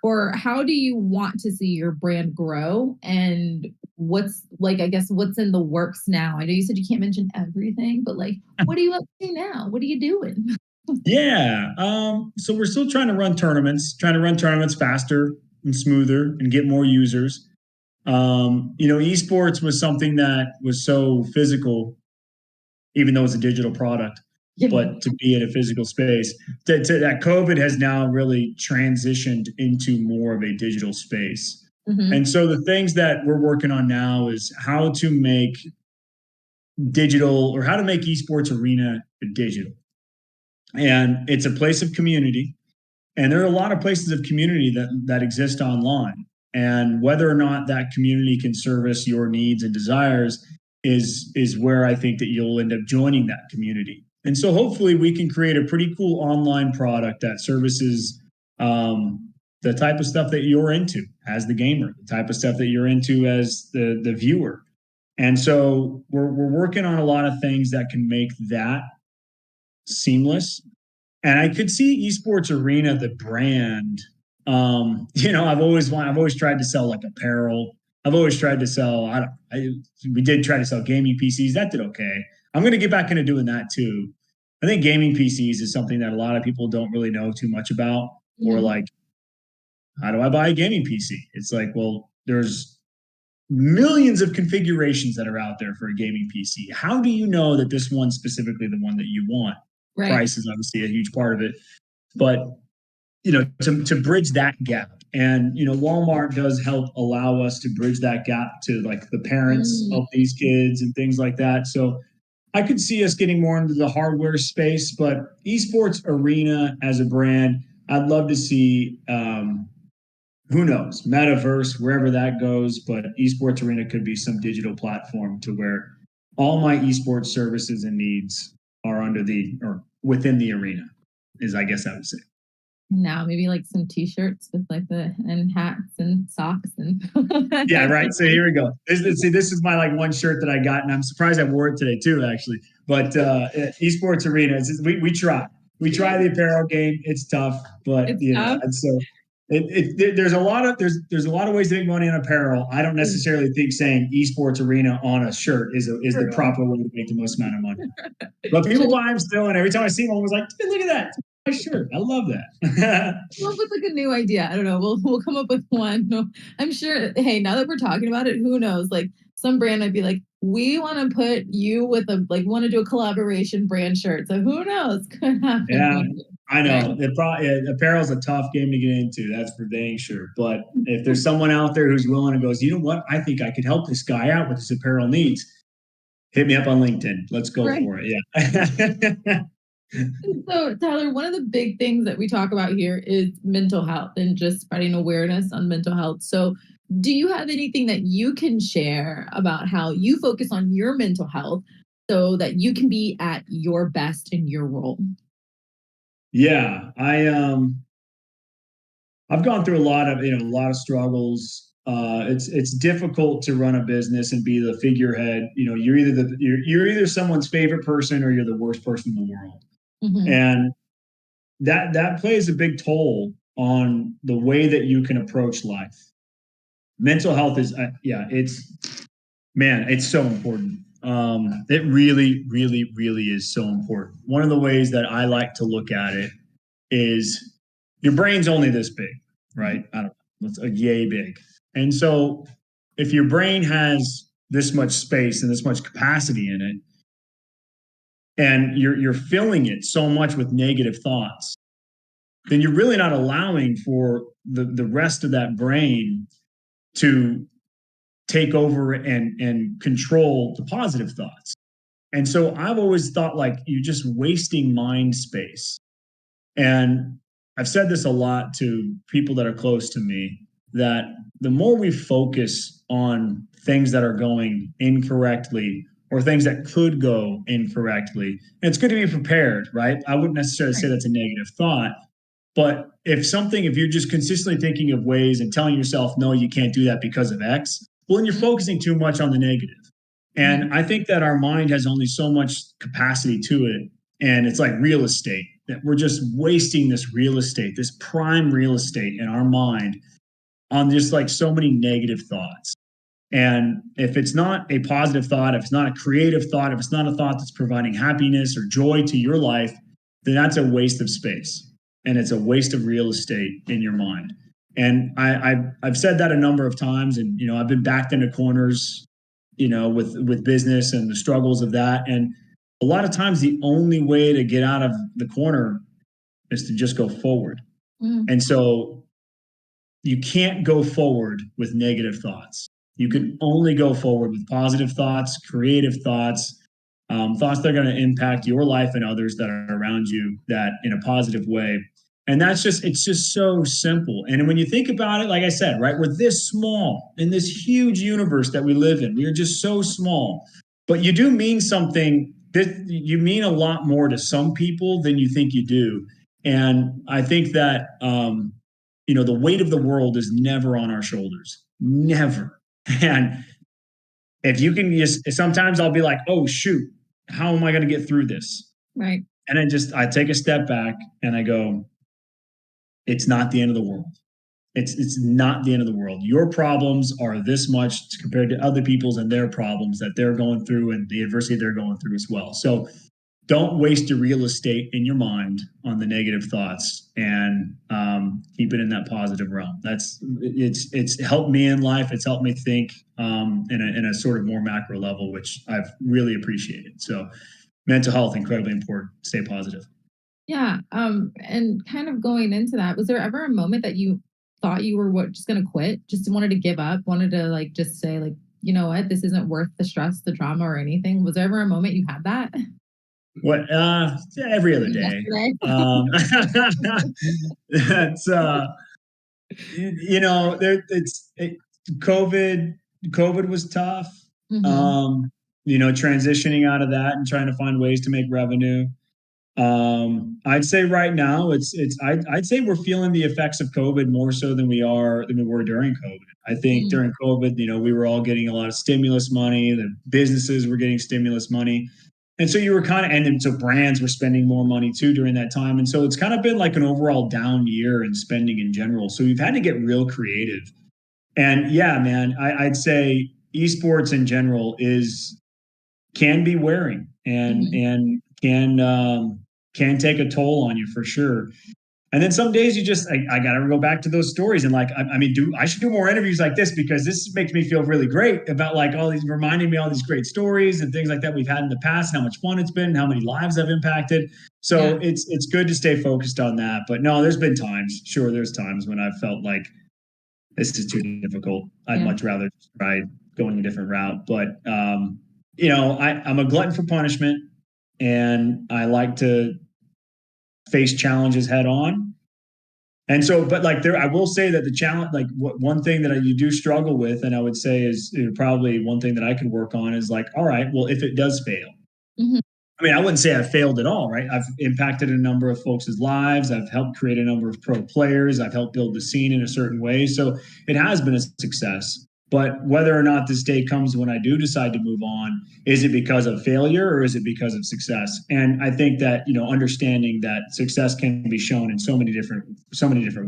or how do you want to see your brand grow? And what's like, I guess, what's in the works now? I know you said you can't mention everything, but like, what are you up to now? What are you doing? Yeah. So we're still trying to run tournaments faster and smoother and get more users. Esports was something that was so physical, even though it's a digital product, Yeah. but to be in a physical space, that COVID has now really transitioned into more of a digital space. Mhm. And so the things that we're working on now is how to make esports arena digital. And it's a place of community. And there are a lot of places of community that exist online. And whether or not that community can service your needs and desires is where I think that you'll end up joining that community. And so hopefully we can create a pretty cool online product that services the type of stuff that you're into as the gamer, the type of stuff that you're into as the viewer. And so we're working on a lot of things that can make that seamless. And I could see Esports Arena, the brand. I've always tried to sell like apparel. I've always tried to sell. We did try to sell gaming PCs. That did okay. I'm going to get back into doing that too. I think gaming PCs is something that a lot of people don't really know too much about, or like, how do I buy a gaming PC? It's like, well, there's millions of configurations that are out there for a gaming PC. How do you know that this one's specifically the one that you want? Right. Price is obviously a huge part of it, but to bridge that gap, and Walmart does help allow us to bridge that gap to like the parents of these kids and things like that. So I could see us getting more into the hardware space, but Esports Arena as a brand, I'd love to see. Who knows, metaverse, wherever that goes, but Esports Arena could be some digital platform to where all my esports services and needs are or within the arena, is I guess I would say. Now maybe like some t-shirts with like and hats and socks and Yeah, right. So here we go. This is my like one shirt that I got, and I'm surprised I wore it today too, actually. But Esports Arena, we try. We try the apparel game. It's tough, but it's tough. and so there's a lot of ways to make money on apparel. I don't necessarily think saying Esports Arena on a shirt is the proper way to make the most amount of money. But people buy them still, and every time I see them, I was like, "Dude, look at that! My shirt. I love that." Come up with like a new idea. I don't know. We'll come up with one. No, I'm sure. Hey, now that we're talking about it, who knows? Like some brand might be like, we want to put you with want to do a collaboration brand shirt. So who knows? Could happen. Yeah, I know. Apparel's a tough game to get into. That's for dang sure. But if there's someone out there who's willing and goes, you know what? I think I could help this guy out with his apparel needs. Hit me up on LinkedIn. Let's go for it. Yeah. So, Tyler, one of the big things that we talk about here is mental health and just spreading awareness on mental health. So, do you have anything that you can share about how you focus on your mental health so that you can be at your best in your role? Yeah, I've gone through a lot of struggles. It's difficult to run a business and be the figurehead. You're either someone's favorite person or you're the worst person in the world. Mm-hmm. And that plays a big toll on the way that you can approach life. Mental health is it's so important. It really, really, really is so important. One of the ways that I like to look at it is your brain's only this big, right? I don't know, it's a yay big. And so if your brain has this much space and this much capacity in it, and you're filling it so much with negative thoughts, then you're really not allowing for the rest of that brain to take over and control the positive thoughts. And so I've always thought like you're just wasting mind space. And I've said this a lot to people that are close to me, that the more we focus on things that are going incorrectly or things that could go incorrectly, and it's good to be prepared, right? I wouldn't necessarily say that's a negative thought, but if you're just consistently thinking of ways and telling yourself, no, you can't do that because of X, well, then you're focusing too much on the negative. And I think that our mind has only so much capacity to it. And it's like real estate, that we're just wasting this real estate, this prime real estate in our mind on just like so many negative thoughts. And if it's not a positive thought, if it's not a creative thought, if it's not a thought that's providing happiness or joy to your life, then that's a waste of space and it's a waste of real estate in your mind. And I've said that a number of times, and I've been backed into corners, with business and the struggles of that. And a lot of times, the only way to get out of the corner is to just go forward. And so you can't go forward with negative thoughts. You can only go forward with positive thoughts, creative thoughts, thoughts that are going to impact your life and others that are around you that in a positive way. And it's just so simple. And when you think about it, like I said, right, we're this small in this huge universe that we live in. We are just so small, but you do mean something. You mean a lot more to some people than you think you do. And I think that, the weight of the world is never on our shoulders, never. And if you can sometimes I'll be like, oh, shoot, how am I going to get through this? Right. And I take a step back and I go, it's not the end of the world. It's not the end of the world. Your problems are this much compared to other people's and their problems that they're going through and the adversity they're going through as well. So don't waste your real estate in your mind on the negative thoughts, and keep it in that positive realm. It's helped me in life. It's helped me think in a sort of more macro level, which I've really appreciated. So mental health, incredibly important. Stay positive. Yeah. And kind of going into that, was there ever a moment that you thought you were just going to quit, just wanted to give up, wanted to like just say like, you know what, this isn't worth the stress, the drama, or anything? Was there ever a moment you had that? What? Every other day. That's COVID. COVID was tough. Transitioning out of that and trying to find ways to make revenue. I'd say right now I'd say we're feeling the effects of COVID more so than we were during COVID. I think during COVID, we were all getting a lot of stimulus money. The businesses were getting stimulus money. And so you were and so brands were spending more money too during that time. And so it's kind of been like an overall down year in spending in general. So we've had to get real creative. And yeah, man, I'd say esports in general can be wearing and can take a toll on you for sure. And then some days I got to go back to those stories and like, I should do more interviews like this, because this makes me feel really great about like reminding me all these great stories and things like that we've had in the past, and how much fun it's been, and how many lives I've impacted. So it's good to stay focused on that. But no, there's times when I've felt like this is too difficult. I'd much rather try going a different route. But, I'm a glutton for punishment, and I like to face challenges head on. And so, but like I will say that the challenge, like one thing that you do struggle with, and I would say is probably one thing that I could work on is like, all right, well, if it does fail, I mean, I wouldn't say I've failed at all, right? I've impacted a number of folks' lives. I've helped create a number of pro players. I've helped build the scene in a certain way. So it has been a success. But whether or not this day comes when I do decide to move on, is it because of failure or is it because of success? And I think that, understanding that success can be shown in so many different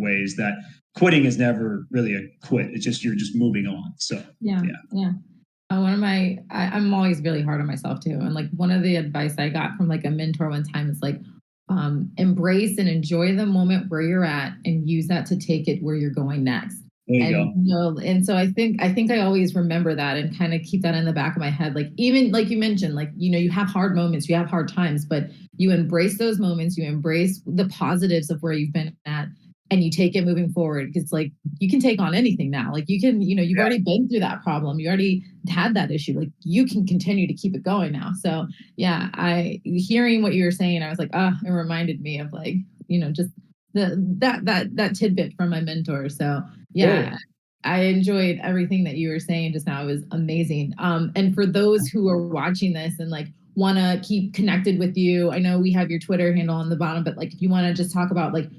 ways, that quitting is never really a quit. It's just, you're just moving on. So, yeah. I'm always really hard on myself too. And like one of the advice I got from like a mentor one time is like, embrace and enjoy the moment where you're at and use that to take it where you're going next. There you And go. and so I think I always remember that and kind of keep that in the back of my head. Like, even like you mentioned, like, you have hard moments, you have hard times, but you embrace those moments, you embrace the positives of where you've been at, and you take it moving forward. Because, like, you can take on anything now. Like, you can, you've Yeah. already been through that problem, you already had that issue. Like, you can continue to keep it going now. So yeah, I hearing what you were saying, I was like, ah, it reminded me of, like, just that tidbit from my mentor. So yeah, Cool. I enjoyed everything that you were saying just now. It was amazing. And for those who are watching this and, like, want to keep connected with you, I know we have your Twitter handle on the bottom, but, like, if you want to just talk about, like,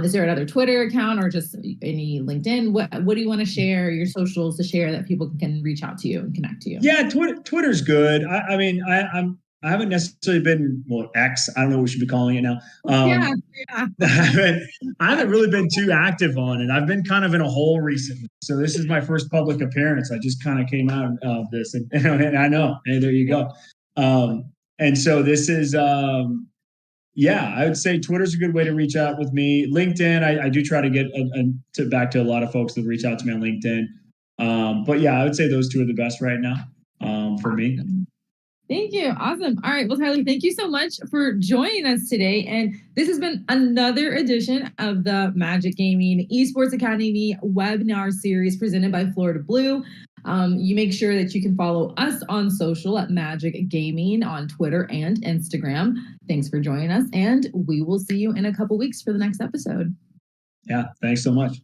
is there another Twitter account or just any LinkedIn? What do you want to share, your socials to share that people can reach out to you and connect to you? Yeah, Twitter's good. I mean, I haven't necessarily been, well, X. I don't know what we should be calling it now. Yeah, Um, yeah. I haven't really been too active on it. I've been kind of in a hole recently. So this is my first public appearance. I just kind of came out of this, and I know. Hey, there you go. And so this is, yeah, I would say Twitter's a good way to reach out with me. LinkedIn, I do try to get back to a lot of folks that reach out to me on LinkedIn. But yeah, I would say those two are the best right now, for me. Awesome. Thank you. Awesome. All right. Well, Tyler, thank you so much for joining us today. And this has been another edition of the Magic Gaming Esports Academy webinar series presented by Florida Blue. You make sure that you can follow us on social at Magic Gaming on Twitter and Instagram. Thanks for joining us, and we will see you in a couple weeks for the next episode. Yeah, thanks so much.